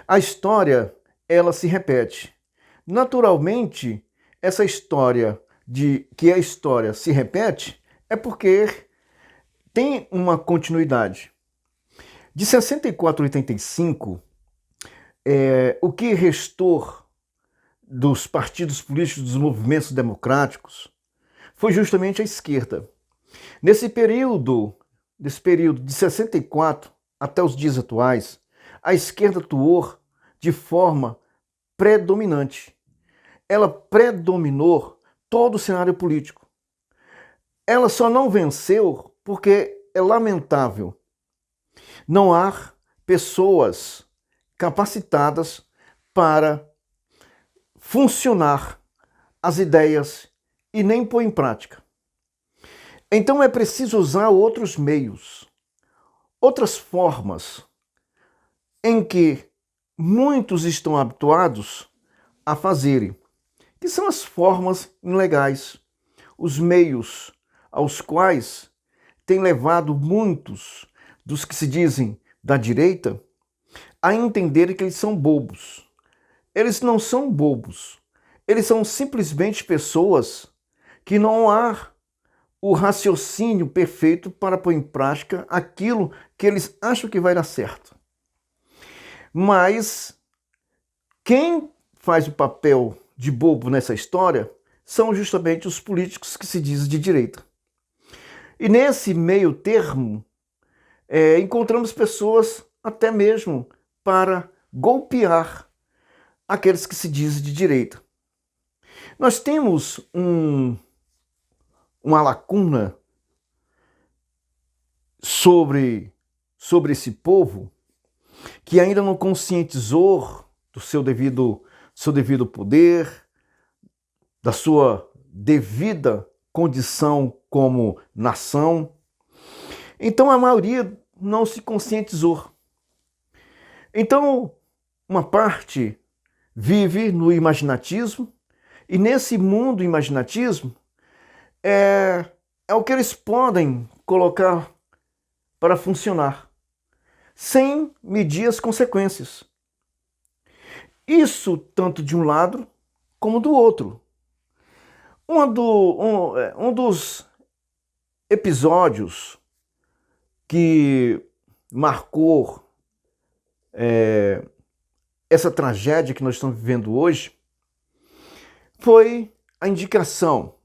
A história, ela se repete. Naturalmente, essa história de que a história se repete é porque tem uma continuidade. De 64 a 85, o que restou dos partidos políticos, dos movimentos democráticos, foi justamente a esquerda. Nesse período de 64 até os dias atuais, a esquerda atuou de forma predominante. Ela predominou todo o cenário político. Ela só não venceu porque é lamentável. Não há pessoas capacitadas para funcionar as ideias e nem pôr em prática. Então é preciso usar outros meios, outras formas em que muitos estão habituados a fazerem, que são as formas ilegais, os meios aos quais tem levado muitos dos que se dizem da direita a entenderem que eles são bobos. Eles não são bobos, eles são simplesmente pessoas que não há o raciocínio perfeito para pôr em prática aquilo que eles acham que vai dar certo. Mas quem faz o papel de bobo nessa história são justamente os políticos que se dizem de direita. E nesse meio termo, encontramos pessoas até mesmo para golpear aqueles que se dizem de direita. Nós temos uma lacuna sobre esse povo que ainda não conscientizou do seu devido poder, da sua devida condição como nação. Então a maioria não se conscientizou. Então uma parte vive no imaginatismo, e nesse mundo imaginatismo é o que eles podem colocar para funcionar, sem medir as consequências. Isso tanto de um lado como do outro. Um dos episódios que marcou essa tragédia que nós estamos vivendo hoje foi a indicação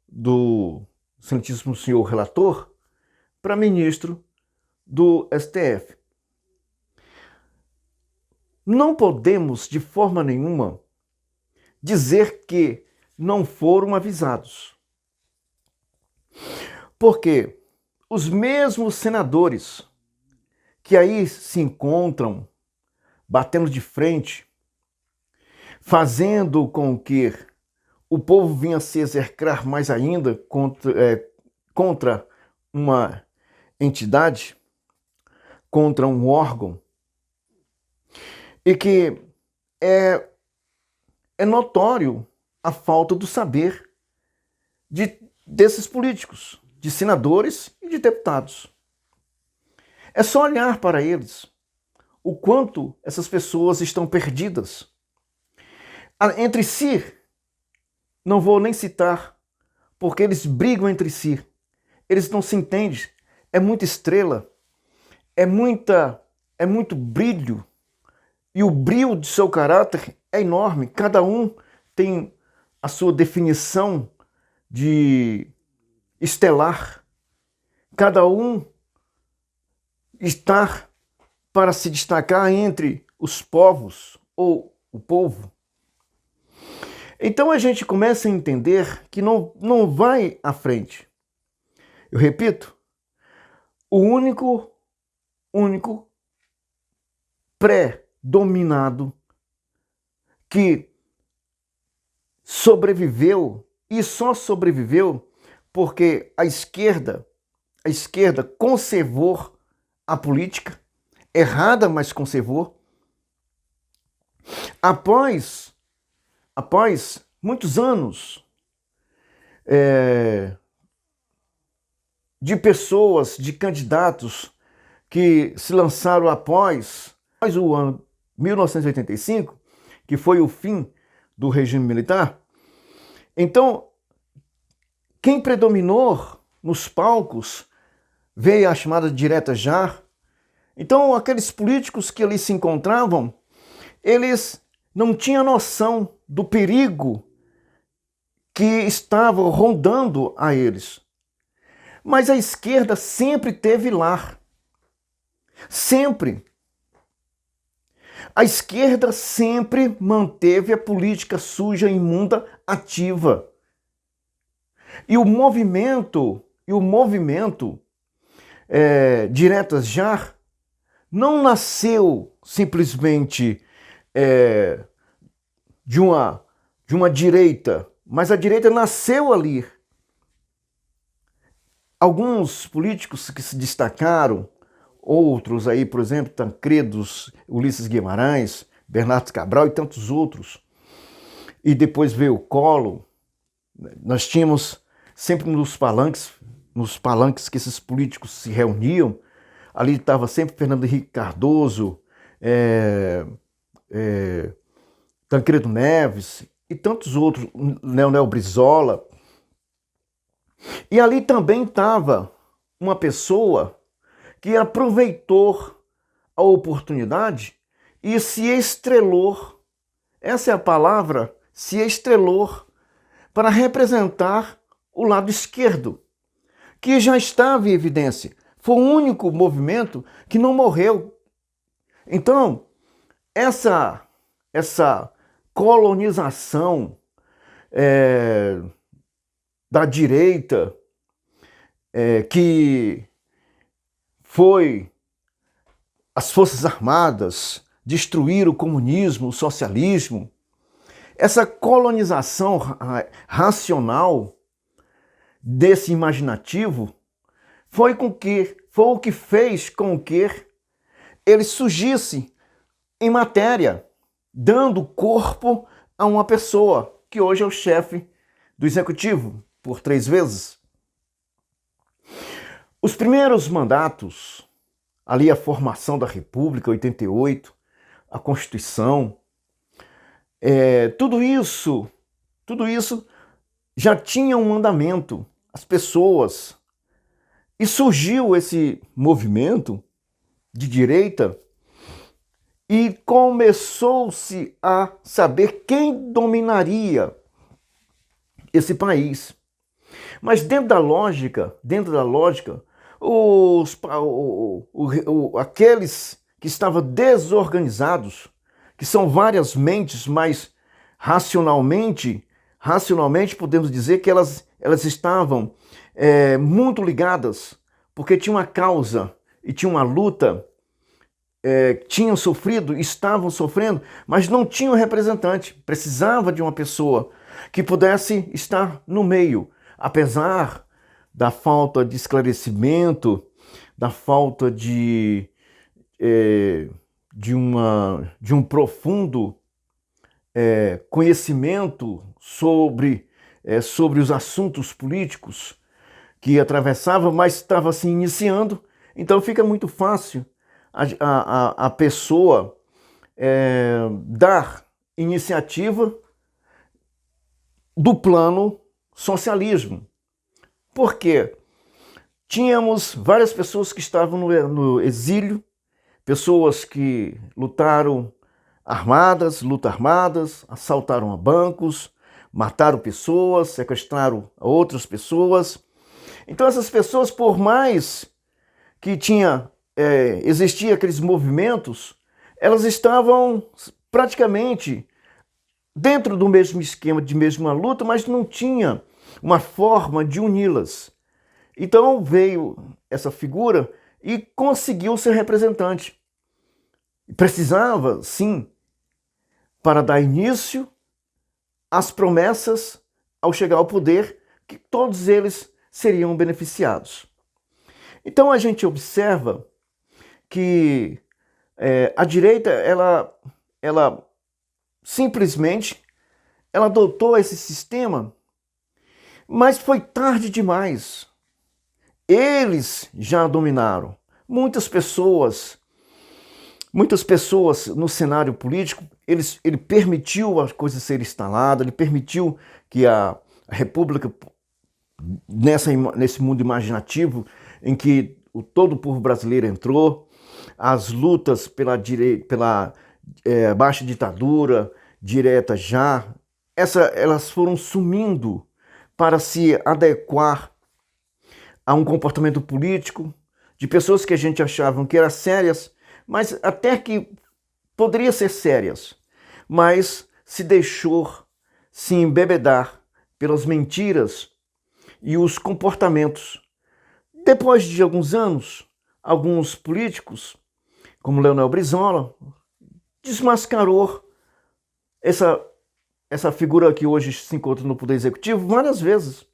do excelentíssimo senhor relator para ministro do STF. Não podemos, de forma nenhuma, dizer que não foram avisados. Porque os mesmos senadores que aí se encontram batendo de frente, fazendo com que o povo vinha a se execrar mais ainda contra uma entidade, contra um órgão, e que é notório a falta do saber desses políticos, de senadores e de deputados. É só olhar para eles, o quanto essas pessoas estão perdidas. Entre si, não vou nem citar, porque eles brigam entre si. Eles não se entendem. É muita estrela, é muito brilho, e o brilho de seu caráter é enorme. Cada um tem a sua definição de estelar. Cada um está para se destacar entre os povos ou o povo. Então a gente começa a entender que não vai à frente. Eu repito, o único pré-dominado que sobreviveu, e só sobreviveu porque a esquerda conservou a política, errada, mas conservou. Após muitos anos de pessoas, de candidatos que se lançaram após o ano 1985, que foi o fim do regime militar. Então, quem predominou nos palcos veio a chamada direta já. Então, aqueles políticos que ali se encontravam, eles não tinham noção do perigo que estava rondando a eles. Mas a esquerda sempre teve lá. Sempre. A esquerda sempre manteve a política suja e imunda ativa. E o movimento Diretas Já não nasceu simplesmente de uma direita, mas a direita nasceu ali. Alguns políticos que se destacaram, outros aí, por exemplo, Tancredos, Ulisses Guimarães, Bernardo Cabral e tantos outros. E depois veio o Collor. Nós tínhamos sempre nos palanques que esses políticos se reuniam. Ali estava sempre Fernando Henrique Cardoso, Tancredo Neves e tantos outros, Leonel Brizola. E ali também estava uma pessoa que aproveitou a oportunidade e se estrelou, essa é a palavra, se estrelou para representar o lado esquerdo, que já estava em evidência. Foi o único movimento que não morreu. Então, essa colonização da direita, que foi as Forças Armadas destruir o comunismo, o socialismo, essa colonização racional desse imaginativo foi o que fez com que ele surgisse em matéria, dando corpo a uma pessoa que hoje é o chefe do executivo por 3 vezes. Os primeiros mandatos, ali a formação da República, 88, a Constituição, tudo isso já tinha um andamento, as pessoas. E surgiu esse movimento de direita e começou-se a saber quem dominaria esse país. Mas dentro da lógica, aqueles que estavam desorganizados, que são várias mentes, mas racionalmente podemos dizer que elas estavam muito ligadas, porque tinha uma causa e tinha uma luta, tinham sofrido, estavam sofrendo, mas não tinham representante. Precisava de uma pessoa que pudesse estar no meio, apesar da falta de esclarecimento, da falta de um profundo conhecimento sobre os assuntos políticos que atravessava, mas estava se iniciando. Então fica muito fácil a pessoa dar iniciativa do plano socialismo. Por quê? Tínhamos várias pessoas que estavam no exílio, pessoas que lutaram armadas, assaltaram a bancos, mataram pessoas, sequestraram outras pessoas. Então essas pessoas, por mais que existia aqueles movimentos, elas estavam praticamente dentro do mesmo esquema, de mesma luta, mas não tinha uma forma de uni-las. Então veio essa figura e conseguiu ser representante. Precisava, sim, para dar início às promessas ao chegar ao poder, que todos eles seriam beneficiados. Então a gente observa que a direita, ela simplesmente adotou esse sistema, mas foi tarde demais. Eles já dominaram. Muitas pessoas Muitas pessoas no cenário político, ele permitiu a coisa ser instalada, ele permitiu que a República, nesse mundo imaginativo, em que todo o povo brasileiro entrou, as lutas pela baixa ditadura, direta já, elas foram sumindo para se adequar a um comportamento político de pessoas que a gente achava que eram sérias, mas até que poderia ser sérias, mas se deixou se embebedar pelas mentiras e os comportamentos. Depois de alguns anos, alguns políticos, como Leonel Brizola, desmascarou essa figura que hoje se encontra no Poder Executivo várias vezes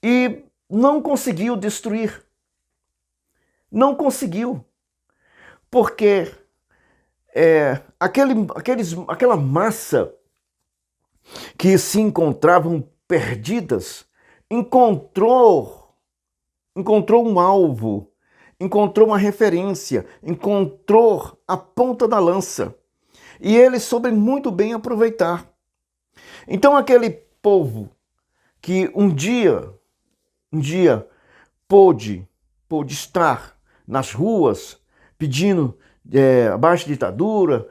e não conseguiu destruir. Não conseguiu. Porque aquela massa que se encontravam perdidas encontrou um alvo, encontrou uma referência, encontrou a ponta da lança. E eles soube muito bem aproveitar. Então aquele povo que um dia pôde estar nas ruas pedindo a baixa ditadura,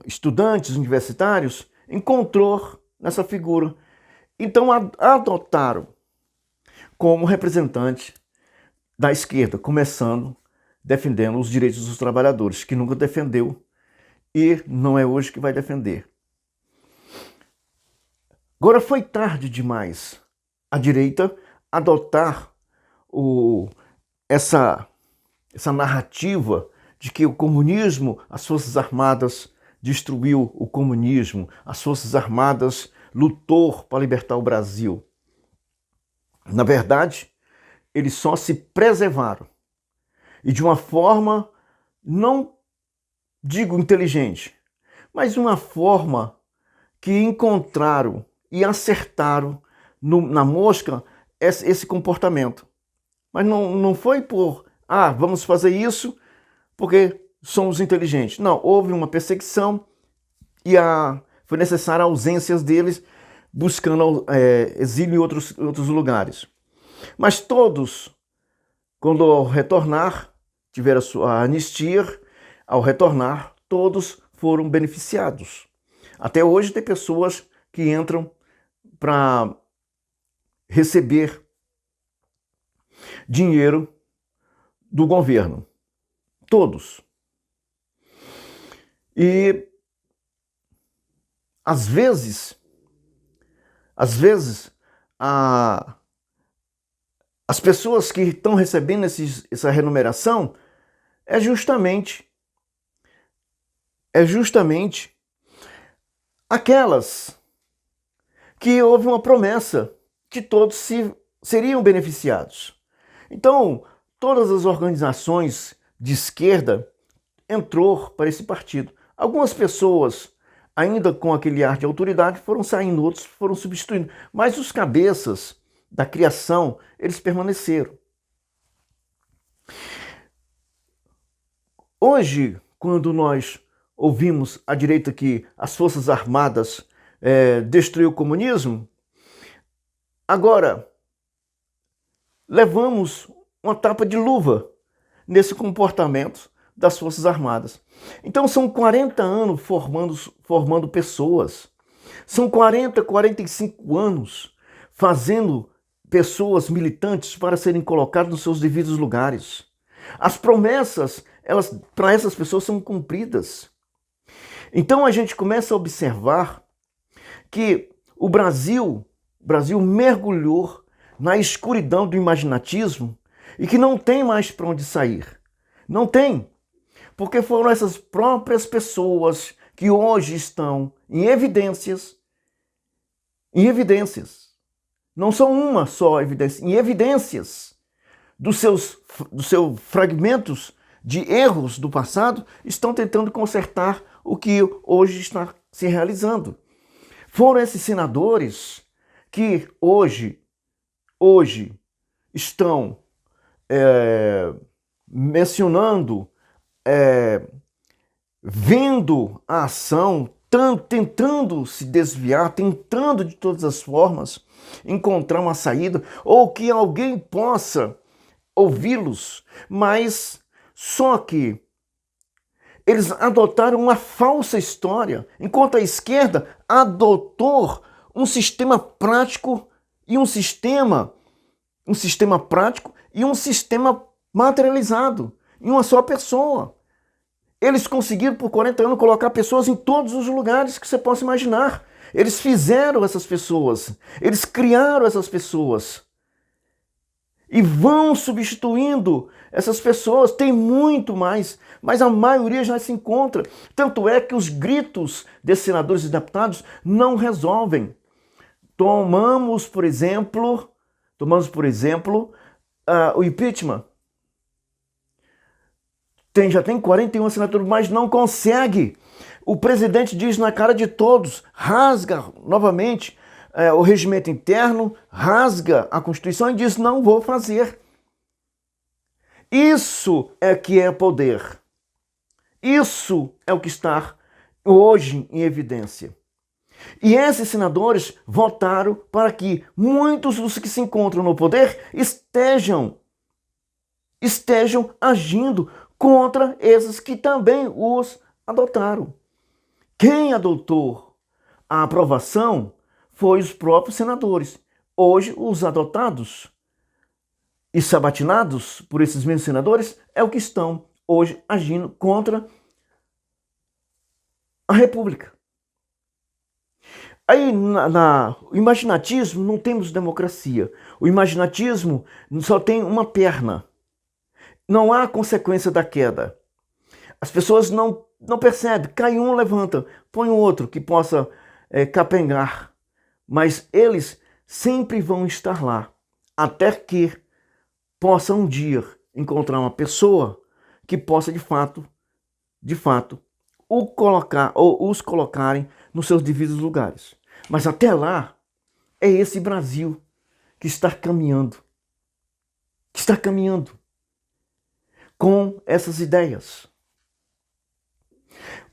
estudantes universitários, encontrou nessa figura. Então adotaram como representante da esquerda, começando defendendo os direitos dos trabalhadores, que nunca defendeu e não é hoje que vai defender. Agora foi tarde demais a direita adotar essa narrativa de que o comunismo, as Forças Armadas destruiu o comunismo, as Forças Armadas lutou para libertar o Brasil. Na verdade, eles só se preservaram. E de uma forma, não digo inteligente, mas uma forma que encontraram e acertaram na mosca esse comportamento. Mas não foi por, vamos fazer isso porque somos inteligentes. Não, houve uma perseguição e foi necessária a ausência deles, buscando exílio em outros lugares. Mas todos, quando ao retornar, tiveram a sua anistia, ao retornar, todos foram beneficiados. Até hoje tem pessoas que entram para receber dinheiro do governo. Todos. E às vezes as pessoas que estão recebendo essa remuneração é justamente aquelas que houve uma promessa que todos seriam beneficiados. Então, todas as organizações de esquerda entrou para esse partido. Algumas pessoas, ainda com aquele ar de autoridade, foram saindo, outros foram substituindo. Mas os cabeças da criação, eles permaneceram. Hoje, quando nós ouvimos a direita que as Forças Armadas destruiu o comunismo, agora levamos uma tapa de luva nesse comportamento das Forças Armadas. Então são 40 anos formando pessoas. São 40, 45 anos fazendo pessoas militantes para serem colocadas nos seus devidos lugares. As promessas, para essas pessoas são cumpridas. Então a gente começa a observar que o Brasil mergulhou na escuridão do imaginatismo e que não tem mais para onde sair. Não tem. Porque foram essas próprias pessoas que hoje estão em evidências. Não são uma só evidência, em evidências dos seus fragmentos de erros do passado, estão tentando consertar o que hoje está se realizando. Foram esses senadores que hoje estão mencionando vendo a ação, tentando se desviar, tentando de todas as formas encontrar uma saída, ou que alguém possa ouvi-los, mas só que eles adotaram uma falsa história, enquanto a esquerda adotou um sistema prático e um sistema prático e um sistema materializado em uma só pessoa. Eles conseguiram por 40 anos colocar pessoas em todos os lugares que você possa imaginar. Eles fizeram essas pessoas, eles criaram essas pessoas. E vão substituindo essas pessoas, tem muito mais, mas a maioria já se encontra. Tanto é que os gritos desses senadores e deputados não resolvem. Tomamos, por exemplo, o impeachment. Já tem 41 assinaturas, mas não consegue. O presidente diz na cara de todos, rasga novamente o regimento interno, rasga a Constituição e diz: não vou fazer. Isso é que é poder. Isso é o que está hoje em evidência. E esses senadores votaram para que muitos dos que se encontram no poder estejam agindo contra esses que também os adotaram. Quem adotou a aprovação foi os próprios senadores. Hoje, os adotados e sabatinados por esses mesmos senadores é o que estão hoje agindo contra a República. Aí, no imaginatismo, não temos democracia. O imaginatismo só tem uma perna. Não há consequência da queda. As pessoas não percebem. Cai um, levanta. Põe um outro que possa capengar. Mas eles sempre vão estar lá. Até que possa um dia encontrar uma pessoa que possa de fato, os colocarem nos seus devidos lugares. Mas até lá, é esse Brasil que está caminhando. Com essas ideias.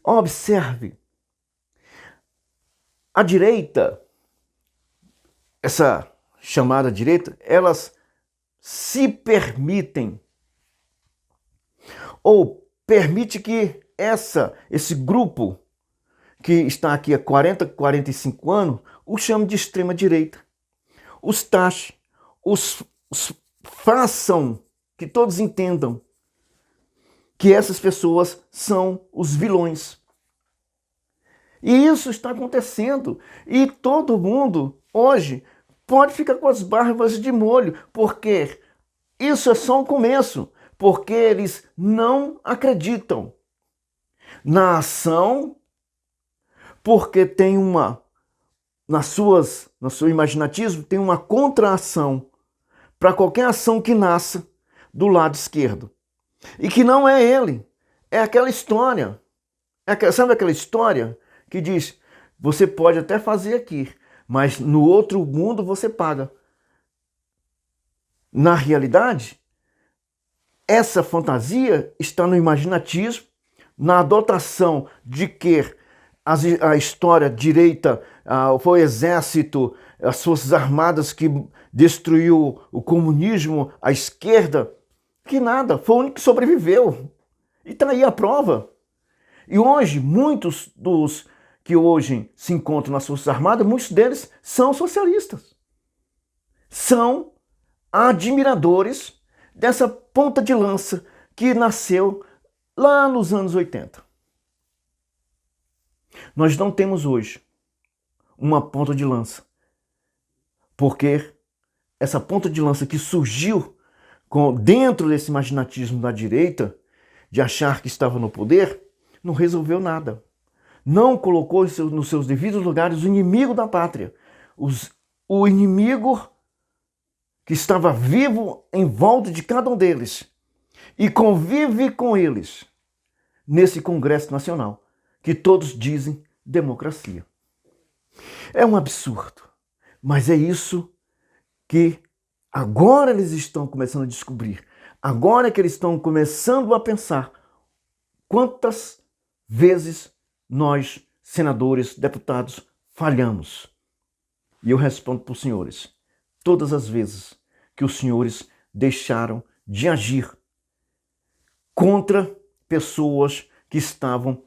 Observe, a direita, essa chamada direita, elas se permitem, ou permite que esse grupo que está aqui há 40, 45 anos, o chame de extrema direita. Os taxe, os façam que todos entendam que essas pessoas são os vilões. E isso está acontecendo. E todo mundo, hoje, pode ficar com as barbas de molho, porque isso é só um começo. Porque eles não acreditam na ação, porque tem no seu imaginatismo, tem uma contra-ação para qualquer ação que nasça do lado esquerdo. E que não é ele, é aquela história. Sabe aquela história que diz: você pode até fazer aqui, mas no outro mundo você paga. Na realidade, essa fantasia está no imaginatismo, na adotação de que a história direita foi o exército, as forças armadas que destruiu o comunismo, a esquerda. Que nada, foi o único que sobreviveu. E está aí a prova. E hoje, muitos dos que hoje se encontram nas Forças Armadas, muitos deles são socialistas. São admiradores dessa ponta de lança que nasceu lá nos anos 80. Nós não temos hoje uma ponta de lança, porque essa ponta de lança que surgiu dentro desse imaginatismo da direita, de achar que estava no poder, não resolveu nada. Não colocou nos seus devidos lugares o inimigo da pátria. O inimigo que estava vivo em volta de cada um deles e convive com eles nesse Congresso Nacional, que todos dizem democracia. É um absurdo, mas é isso que agora eles estão começando a descobrir. Agora que eles estão começando a pensar Quantas vezes nós, senadores, deputados, falhamos? E eu respondo para os senhores, todas as vezes que os senhores deixaram de agir contra pessoas que estavam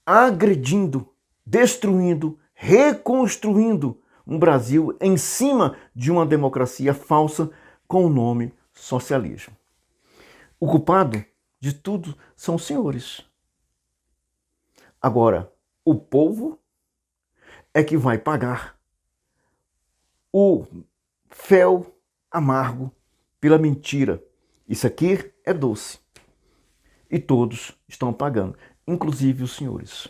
agredindo, destruindo, reconstruindo um Brasil em cima de uma democracia falsa com o nome socialismo. O culpado de tudo são os senhores. Agora, o povo é que vai pagar o fel amargo pela mentira. Isso aqui é doce. E todos estão pagando, inclusive os senhores.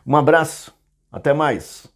Um abraço, até mais.